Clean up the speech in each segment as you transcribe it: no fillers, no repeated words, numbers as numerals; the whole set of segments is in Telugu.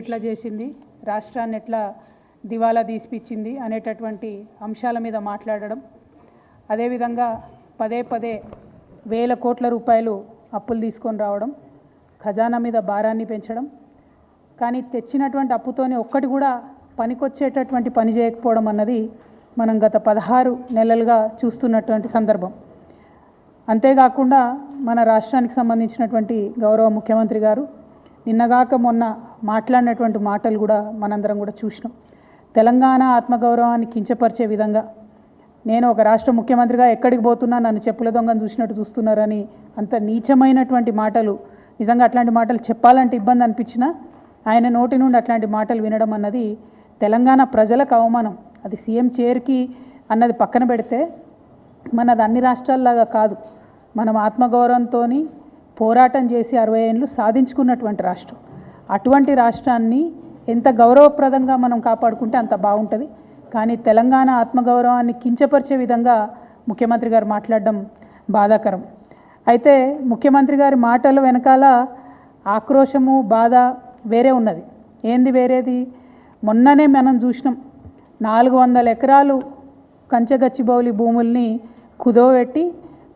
ఎట్లా చేసింది, రాష్ట్రాన్ని ఎట్లా దివాలా తీసిపిచ్చింది అనేటటువంటి అంశాల మీద మాట్లాడడం, అదేవిధంగా పదే పదే వేల కోట్ల రూపాయలు అప్పులు తీసుకొని రావడం, ఖజానా మీద భారాన్ని పెంచడం, కానీ తెచ్చినటువంటి అప్పుతోనే ఒక్కటి కూడా పనికొచ్చేటటువంటి పని చేయకపోవడం అన్నది మనం గత 16 నెలలుగా చూస్తున్నటువంటి సందర్భం. అంతేకాకుండా మన రాష్ట్రానికి సంబంధించినటువంటి గౌరవ ముఖ్యమంత్రి గారు నిన్నగాక మొన్న మాట్లాడినటువంటి మాటలు కూడా మనందరం కూడా చూసినాం. తెలంగాణ ఆత్మగౌరవాన్ని కించపరిచే విధంగా, నేను ఒక రాష్ట్ర ముఖ్యమంత్రిగా ఎక్కడికి పోతున్నా నన్ను చెప్పుల దొంగను చూసినట్టు చూస్తున్నారని అంత నీచమైనటువంటి మాటలు, నిజంగా అట్లాంటి మాటలు చెప్పాలంటే ఇబ్బంది అనిపించినా ఆయన నోటి నుండి అట్లాంటి మాటలు వినడం అన్నది తెలంగాణ ప్రజలకు అవమానం. అది సీఎం చైర్కి అన్నది పక్కన పెడితే మనది అన్ని రాష్ట్రాల్లాగా కాదు. మనం ఆత్మగౌరవంతో పోరాటం చేసి 60 ఏళ్ళు సాధించుకున్నటువంటి రాష్ట్రం. అటువంటి రాష్ట్రాన్ని ఎంత గౌరవప్రదంగా మనం కాపాడుకుంటే అంత బాగుంటుంది. కానీ తెలంగాణ ఆత్మగౌరవాన్ని కించపరిచే విధంగా ముఖ్యమంత్రి గారు మాట్లాడడం బాధాకరం. అయితే ముఖ్యమంత్రి గారి మాటల వెనకాల ఆక్రోశము, బాధ వేరే ఉన్నది. ఏంది వేరేది? మొన్ననే మనం చూసినాం, 400 ఎకరాలు కంచగచ్చిబౌలి భూముల్ని కుదోబెట్టి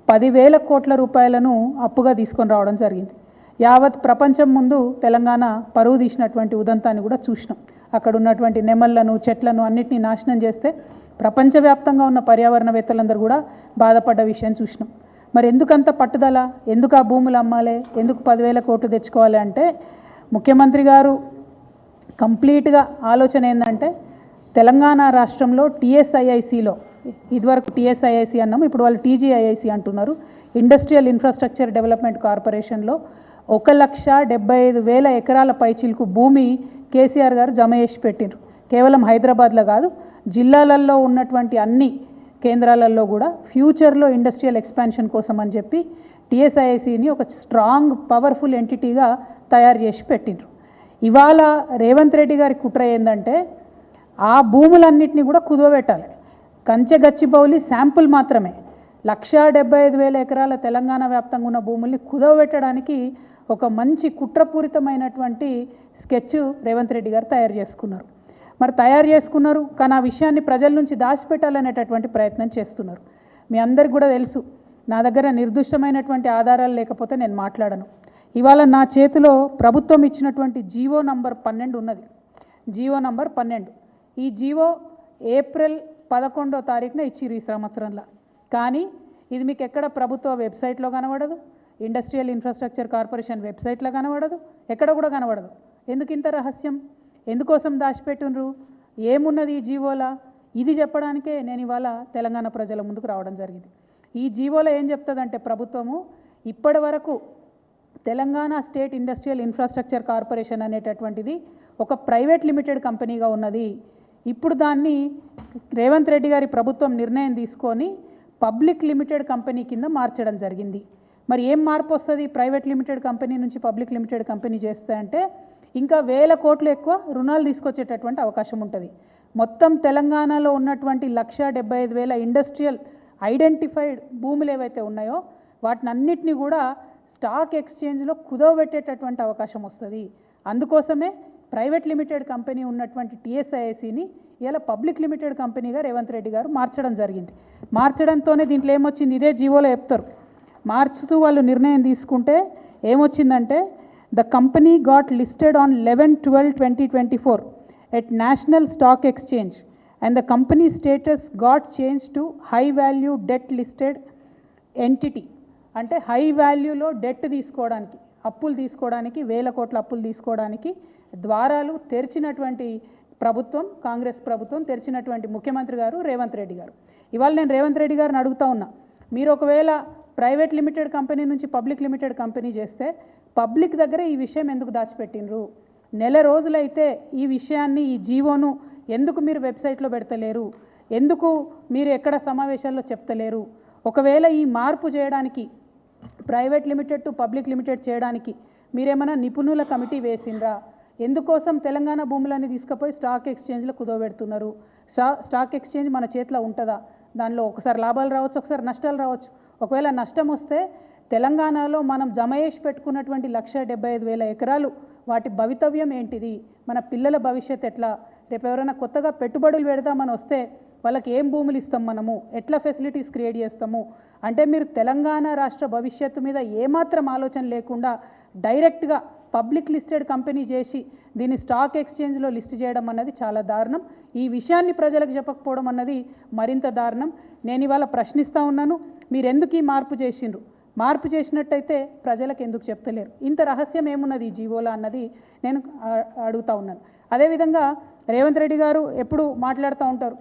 10,000 కోట్ల రూపాయలను అప్పుగా తీసుకొని రావడం జరిగింది. యావత్ ప్రపంచం ముందు తెలంగాణ పరువు తీసినటువంటి ఉదంతాన్ని కూడా చూసినాం. అక్కడ ఉన్నటువంటి నెమళ్లను, చెట్లను అన్నిటినీ నాశనం చేస్తే ప్రపంచవ్యాప్తంగా ఉన్న పర్యావరణవేత్తలందరూ కూడా బాధపడ్డ విషయం చూసినాం. మరి ఎందుకంత పట్టుదల? ఎందుకు ఆ భూములు అమ్మాలి? ఎందుకు 10,000 కోట్లు తెచ్చుకోవాలి అంటే, ముఖ్యమంత్రి గారు కంప్లీట్గా ఆలోచన ఏంటంటే, తెలంగాణ రాష్ట్రంలో టీఎస్ఐఐసిలో, ఇదివరకు టీఎస్ఐఐసి అన్నాం, ఇప్పుడు వాళ్ళు టీజీఐఐసి అంటున్నారు, ఇండస్ట్రియల్ ఇన్ఫ్రాస్ట్రక్చర్ డెవలప్మెంట్ కార్పొరేషన్లో 1,75,000 ఎకరాల పైచిలకు భూమి కేసీఆర్ గారు జమ చేసి పెట్టిండ్రు. కేవలం హైదరాబాద్లో కాదు, జిల్లాలలో ఉన్నటువంటి అన్ని కేంద్రాలలో కూడా ఫ్యూచర్లో ఇండస్ట్రియల్ ఎక్స్పాన్షన్ కోసం అని చెప్పి టీఎస్ఐఐసిని ఒక స్ట్రాంగ్ పవర్ఫుల్ ఎంటిటీగా తయారు చేసి పెట్టిండ్రు. ఇవాళ రేవంత్ రెడ్డి గారి కుట్ర ఏంటంటే, ఆ భూములన్నింటినీ కూడా కుదవబెట్టాలి. కంచెగచ్చిబౌలి శాంపుల్ మాత్రమే 1,75,000 ఎకరాల తెలంగాణ వ్యాప్తంగా ఉన్న భూముల్ని కుదవబెట్టడానికి ఒక మంచి కుట్రపూరితమైనటువంటి స్కెచ్ రేవంత్ రెడ్డి గారు తయారు చేసుకున్నారు. మరి తయారు చేసుకున్నారు, కానీ ఆ విషయాన్ని ప్రజల నుంచి దాచిపెట్టాలనేటటువంటి ప్రయత్నం చేస్తున్నారు. మీ అందరికి కూడా తెలుసు, నా దగ్గర నిర్దిష్టమైనటువంటి ఆధారాలు లేకపోతే నేను మాట్లాడను. ఇవాళ నా చేతిలో ప్రభుత్వం ఇచ్చినటువంటి జీవో నంబర్ 12 ఉన్నది. GO number 12. ఈ జీవో ఏప్రిల్ 11వ తారీఖున ఇచ్చిర్రు ఈ సంవత్సరంలో. కానీ ఇది మీకు ఎక్కడ ప్రభుత్వ వెబ్సైట్లో కనబడదు, ఇండస్ట్రియల్ ఇన్ఫ్రాస్ట్రక్చర్ కార్పొరేషన్ వెబ్సైట్లో కనబడదు, ఎక్కడ కూడా కనబడదు. ఎందుకు ఇంత రహస్యం? ఎందుకోసం దాచిపెట్టినరు? ఏమున్నది ఈ జీవోలా? ఇది చెప్పడానికే నేను ఇవాళ తెలంగాణ ప్రజల ముందుకు రావడం జరిగింది. ఈ జీవోలో ఏం చెప్తుందంటే, ప్రభుత్వము ఇప్పటి వరకు Telangana state industrial infrastructure corporation అనేటటువంటిది ఒక ప్రైవేట్ లిమిటెడ్ కంపెనీగా ఉన్నది. ఇప్పుడు దాన్ని రేవంత్ రెడ్డి గారి ప్రభుత్వం నిర్ణయం తీసుకొని పబ్లిక్ లిమిటెడ్ కంపెనీ కింద మార్చడం జరిగింది. మరి ఏం మార్పు వస్తుంది ప్రైవేట్ లిమిటెడ్ కంపెనీ నుంచి పబ్లిక్ లిమిటెడ్ కంపెనీ చేస్తే అంటే, ఇంకా 1,000 కోట్లు ఎక్కువ రుణాలు తీసుకొచ్చేటటువంటి అవకాశం ఉంటుంది. మొత్తం తెలంగాణలో ఉన్నటువంటి 1,75,000 ఇండస్ట్రియల్ ఐడెంటిఫైడ్ భూములు ఏవైతే ఉన్నాయో వాటినన్నిటినీ కూడా స్టాక్ ఎక్స్చేంజ్లో కుదవబెట్టేటటువంటి అవకాశం వస్తుంది. అందుకోసమే ప్రైవేట్ లిమిటెడ్ కంపెనీ ఉన్నటువంటి టీఎస్ఐఐసిని ఇలా పబ్లిక్ లిమిటెడ్ కంపెనీగా రేవంత్ రెడ్డి గారు మార్చడం జరిగింది. మార్చడంతోనే దీంట్లో ఏమొచ్చింది, ఇదే జీవోలో చెప్తారు. మార్చుతూ వాళ్ళు నిర్ణయం తీసుకుంటే ఏమొచ్చిందంటే, the company got listed on 11/12/2024 at national stock exchange and the company status got change to high value debt listed entity. అంటే హై వాల్యూలో డెట్ తీసుకోవడానికి, అప్పులు తీసుకోవడానికి, 1,000 కోట్ల అప్పులు తీసుకోవడానికి ద్వారాలు తెరిచినటువంటి ప్రభుత్వం, కాంగ్రెస్ ప్రభుత్వం తెరిచినటువంటి ముఖ్యమంత్రి గారు రేవంత్ రెడ్డి గారు. ఇవాళ నేను రేవంత్ రెడ్డి గారిని అడుగుతా ఉన్నా, మీరు ఒకవేళ ప్రైవేట్ లిమిటెడ్ కంపెనీ నుంచి పబ్లిక్ లిమిటెడ్ కంపెనీ చేస్తే పబ్లిక్ దగ్గర ఈ విషయం ఎందుకు దాచిపెట్టినరు? నెల రోజులైతే ఈ విషయాన్ని, ఈ జీవోను ఎందుకు మీరు వెబ్సైట్లో పెడతలేరు? ఎందుకు మీరు ఎక్కడ సమావేశాల్లో చెప్తలేరు? ఒకవేళ ఈ మార్పు చేయడానికి, private limited to public limited చేయడానికి మీరేమైనా నిపుణుల కమిటీ వేసిండ్రా? ఎందుకోసం తెలంగాణ భూములన్నీ తీసుకుపోయి స్టాక్ ఎక్స్చేంజ్లో కుదవబెడుతున్నారు? స్టాక్ ఎక్స్చేంజ్ మన చేతిలో ఉంటుందా? దానిలో ఒకసారి లాభాలు రావచ్చు, ఒకసారి నష్టాలు రావచ్చు. ఒకవేళ నష్టం వస్తే తెలంగాణలో మనం జమ చేసి పెట్టుకున్నటువంటి 1,75,000 ఎకరాలు వాటి భవితవ్యం ఏంటిది, మన పిల్లల భవిష్యత్ ఎట్లా, రేపు ఎవరైనా కొత్తగా పెట్టుబడులు పెడదామని వస్తే వాళ్ళకి ఏం భూములు ఇస్తాం, మనము ఎట్లా ఫెసిలిటీస్ క్రియేట్ చేస్తాము అంటే మీరు తెలంగాణ రాష్ట్ర భవిష్యత్తు మీద ఏమాత్రం ఆలోచన లేకుండా డైరెక్ట్గా పబ్లిక్ లిస్టెడ్ కంపెనీ చేసి దీన్ని స్టాక్ ఎక్స్చేంజ్లో లిస్ట్ చేయడం అన్నది చాలా దారుణం. ఈ విషయాన్ని ప్రజలకు చెప్పకపోవడం అన్నది మరింత దారుణం. నేను ఇవాళ ప్రశ్నిస్తూ ఉన్నాను, మీరు ఎందుకు ఈ మార్పు చేసిండ్రు, మార్పు చేసినట్టయితే ప్రజలకు ఎందుకు చెప్తలేరు, ఇంత రహస్యం ఏమున్నది ఈ జీవోలో అన్నది నేను అడుగుతూ ఉన్నాను. అదేవిధంగా రేవంత్ రెడ్డి గారు ఎప్పుడు మాట్లాడుతూ ఉంటారు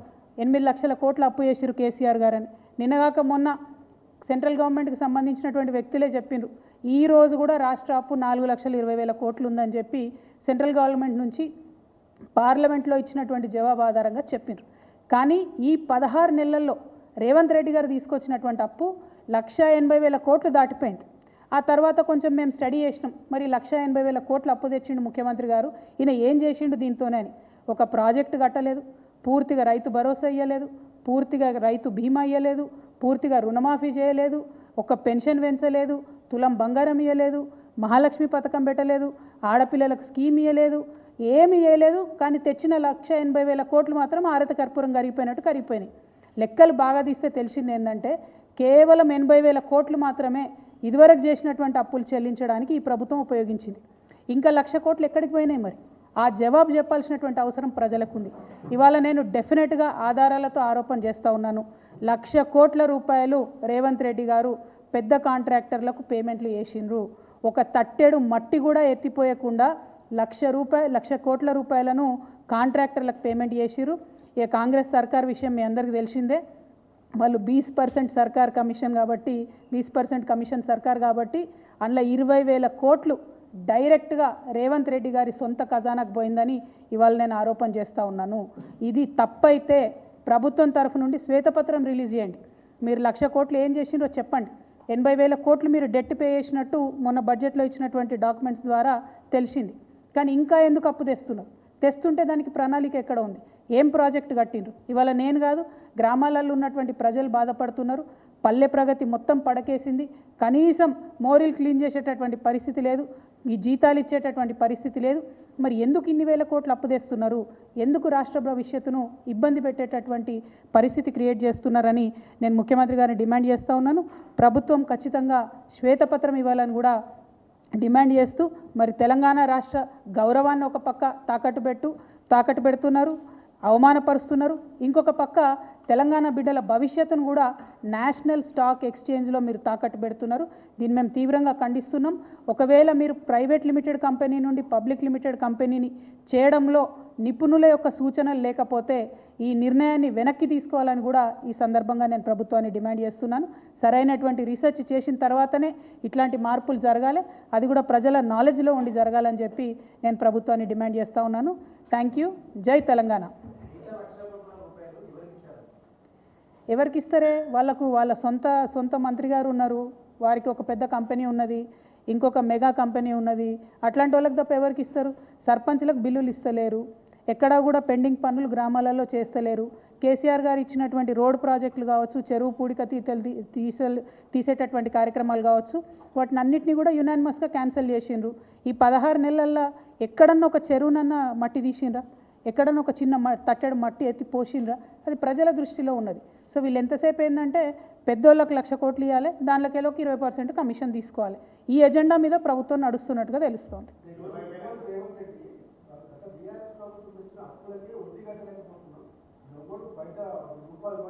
8 లక్షల కోట్ల అప్పు చేసిరు కేసీఆర్ గారని. నిన్నగాక మొన్న సెంట్రల్ గవర్నమెంట్కి సంబంధించినటువంటి వ్యక్తులే చెప్పిండ్రు ఈ రోజు కూడా రాష్ట్ర అప్పు 4,20,000 కోట్లు ఉందని చెప్పి సెంట్రల్ గవర్నమెంట్ నుంచి పార్లమెంట్లో ఇచ్చినటువంటి జవాబు ఆధారంగా చెప్పిండ్రు. కానీ ఈ 16 నెలల్లో రేవంత్ రెడ్డి గారు తీసుకొచ్చినటువంటి అప్పు 1,80,000 కోట్లు దాటిపోయింది. ఆ తర్వాత కొంచెం మేము స్టడీ చేసినాం, మరి 1,80,000 కోట్లు అప్పు తెచ్చిండు ముఖ్యమంత్రి గారు, ఈయన ఏం చేసిండు దీంతోనే అని. ఒక ప్రాజెక్టు కట్టలేదు, పూర్తిగా రైతు భరోసా ఇవ్వలేదు, పూర్తిగా రైతు బీమా ఇవ్వలేదు, పూర్తిగా రుణమాఫీ చేయలేదు, ఒక పెన్షన్ పెంచలేదు, తులం బంగారం ఇవ్వలేదు, మహాలక్ష్మి పథకం పెట్టలేదు, ఆడపిల్లలకు స్కీమ్ ఇవ్వలేదు, ఏమి ఇవ్వలేదు. కానీ తెచ్చిన 1,80,000 కోట్లు మాత్రం ఆరత కర్పూరం కరిగిపోయినట్టు కరిగిపోయినాయి. లెక్కలు బాగా తీస్తే తెలిసింది ఏంటంటే కేవలం 80,000 కోట్లు మాత్రమే ఇదివరకు చేసినటువంటి అప్పులు చెల్లించడానికి ఈ ప్రభుత్వం ఉపయోగించింది. ఇంకా 1,00,000 కోట్లు ఎక్కడికి పోయినాయి? మరి ఆ జవాబు చెప్పాల్సినటువంటి అవసరం ప్రజలకు ఉంది. ఇవాళ నేను డెఫినెట్గా ఆధారాలతో ఆరోపణ చేస్తూ ఉన్నాను, 1,00,000 కోట్ల రూపాయలు రేవంత్ రెడ్డి గారు పెద్ద కాంట్రాక్టర్లకు పేమెంట్లు చేసిండ్రు. ఒక తట్టెడు మట్టి కూడా ఎత్తిపోయకుండా 1,00,000 కోట్ల రూపాయలను కాంట్రాక్టర్లకు పేమెంట్ చేసిరు. ఇక కాంగ్రెస్ సర్కార్ విషయం మీ అందరికీ తెలిసిందే, వాళ్ళు 20% సర్కార్ కమిషన్ కాబట్టి 20% కమిషన్ సర్కార్ కాబట్టి అందులో 20,000 కోట్లు డైరెక్ట్గా రేవంత్ రెడ్డి గారి సొంత ఖజానాకు పోయిందని ఇవాళ నేను ఆరోపణ చేస్తూ ఉన్నాను. ఇది తప్పైతే ప్రభుత్వం తరఫు నుండి శ్వేతపత్రం రిలీజ్ చేయండి. మీరు 1,00,000 కోట్లు ఏం చేసిండ్రో చెప్పండి. 80,000 కోట్లు మీరు డెట్ పే చేసినట్టు మొన్న బడ్జెట్లో ఇచ్చినటువంటి డాక్యుమెంట్స్ ద్వారా తెలిసింది. కానీ ఇంకా ఎందుకు అప్పు తెస్తున్నారు? తెస్తుంటే దానికి ప్రణాళిక ఎక్కడ ఉంది? ఏం ప్రాజెక్టు కట్టిండ్రు? ఇవాళ నేను కాదు, గ్రామాలలో ఉన్నటువంటి ప్రజలు బాధపడుతున్నారు. పల్లె ప్రగతి మొత్తం పడకేసింది. కనీసం మోరీలు క్లీన్ చేసేటటువంటి పరిస్థితి లేదు, ఈ జీతాలు ఇచ్చేటటువంటి పరిస్థితి లేదు. మరి ఎందుకు ఇన్ని వేల కోట్లు అప్పు తెస్తున్నారు? ఎందుకు రాష్ట్ర భవిష్యత్తును ఇబ్బంది పెట్టేటటువంటి పరిస్థితి క్రియేట్ చేస్తున్నారని నేను ముఖ్యమంత్రి గారిని డిమాండ్ చేస్తూ ఉన్నాను. ప్రభుత్వం ఖచ్చితంగా శ్వేతపత్రం ఇవ్వాలని కూడా డిమాండ్ చేస్తూ, మరి తెలంగాణ రాష్ట్ర గౌరవాన్ని ఒక పక్క తాకట్టు పెడుతున్నారు, అవమానపరుస్తున్నారు. ఇంకొక పక్క తెలంగాణ బిడ్డల భవిష్యత్తును కూడా నేషనల్ స్టాక్ ఎక్స్చేంజ్లో మీరు తాకట్టు పెడుతున్నారు. దీన్ని మేము తీవ్రంగా ఖండిస్తున్నాం. ఒకవేళ మీరు ప్రైవేట్ లిమిటెడ్ కంపెనీ నుండి పబ్లిక్ లిమిటెడ్ కంపెనీని చేయడంలో నిపుణుల యొక్క సూచనలు లేకపోతే ఈ నిర్ణయాన్ని వెనక్కి తీసుకోవాలని కూడా ఈ సందర్భంగా నేను ప్రభుత్వాన్ని డిమాండ్ చేస్తున్నాను. సరైనటువంటి రీసెర్చ్ చేసిన తర్వాతనే ఇట్లాంటి మార్పులు జరగాలి, అది కూడా ప్రజల నాలెడ్జ్లో ఉండి జరగాలని చెప్పి నేను ప్రభుత్వాన్ని డిమాండ్ చేస్తూ ఉన్నాను. Thank you. జై తెలంగాణ. ఎవరికి ఇస్తారే? వాళ్ళ సొంత మంత్రి గారు ఉన్నారు, వారికి ఒక పెద్ద కంపెనీ ఉన్నది, ఇంకొక మెగా కంపెనీ ఉన్నది. అట్లాంటి వాళ్ళకి తప్ప ఎవరికి ఇస్తారు? సర్పంచ్లకు బిల్లులు ఇస్తలేరు, ఎక్కడా కూడా పెండింగ్ పనులు గ్రామాలలో చేస్తలేరు. కేసీఆర్ గారు ఇచ్చినటువంటి రోడ్ ప్రాజెక్టులు కావచ్చు, చెరువు పూడిక తీసేటటువంటి కార్యక్రమాలు కావచ్చు, వాటిని అన్నింటినీ కూడా యునానిమస్గా క్యాన్సిల్ చేసిండ్రు. ఈ 16 నెలల్లో ఎక్కడన్నా ఒక చెరువునన్నా మట్టి తీసిండ్రా? ఎక్కడన్నా ఒక చిన్న తట్టెడు మట్టి ఎత్తి పోసిండ్రా? అది ప్రజల దృష్టిలో ఉన్నది. సో వీళ్ళు ఎంతసేపు ఏంటంటే పెద్దోళ్ళకి 1,00,000 కోట్లు ఇవ్వాలి, దాంట్లోకి 20% కమిషన్ తీసుకోవాలి. ఈ ఎజెండా మీద ప్రభుత్వం నడుస్తున్నట్టుగా తెలుస్తోంది. బయట రూపాయలు